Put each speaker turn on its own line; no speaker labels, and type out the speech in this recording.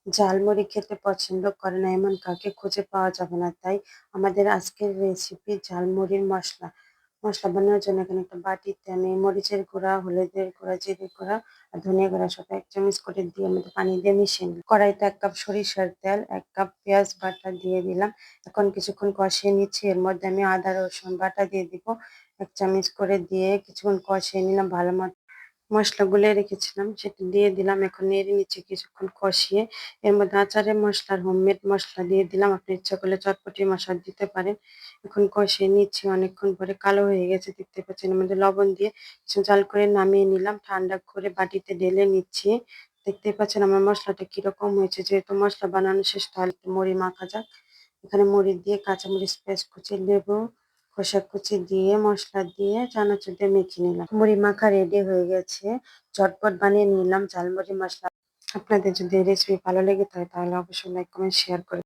ঝালমুড়ি খেতে পছন্দ করে না এমন কাউকে খুঁজে পাওয়া যাবে না। তাই আমাদের আজকের রেসিপি ঝালমুড়ির মসলা। মসলা বানানোর জন্য এখানে একটা বাটিতে আমি মরিচের গুঁড়া, হলুদের গুঁড়া, জিরে গুঁড়া আর ধনিয়া গুঁড়া সব ১ চামচ করে দিয়ে মধ্যে পানি দিয়ে মিশিয়ে নিলাম। কড়াইতে ১ কাপ সরিষার তেল, ১ কাপ পেঁয়াজ বাটা দিয়ে দিলাম। এখন কিছুক্ষণ কষিয়ে নিচ্ছি। এর মধ্যে আমি আদা রসুন বাটা দিয়ে দিব। ১ চামচ করে দিয়ে কিছুক্ষণ কষিয়ে নিলাম ভালো মতো। মসলা গুলিয়ে রেখেছিলাম সেটা দিয়ে দিলাম। এখন নেড়ে নিচ্ছি কিছুক্ষণ কষিয়ে। এর মধ্যে আচারের মসলার হোমমেড মসলা দিয়ে দিলাম। আপনি ইচ্ছা করলে চটপটি মসলা দিতে পারেন। এখন কষিয়ে নিচ্ছি। অনেকক্ষণ পরে কালো হয়ে গেছে দেখতে পাচ্ছেন। এর মধ্যে লবণ দিয়ে কিছু জাল করে নামিয়ে নিলাম। ঠান্ডা করে বাটিতে ঢেলে নিচ্ছি। দেখতেই পাচ্ছেন আমার মসলাটা কিরকম হয়েছে। যেহেতু মসলা বানানো শেষ তাহলে একটু মুড়ি মাখা যাক। এখানে মুড়ি দিয়ে কাঁচামরিচ পেস্ট কুচি, লেবু খোসা কুচি দিয়ে মসলা দিয়ে চানাচুর দিয়ে মেখে নিলাম। মুড়ি মাখা রেডি হয়ে গেছে। ঝটপট বানিয়ে নিলাম ঝালমুড়ি মসলা। আপনাদের যদি এই রেসিপি ভালো লেগে থাকে তাহলে অবশ্যই লাইক, কমেন্ট, শেয়ার করে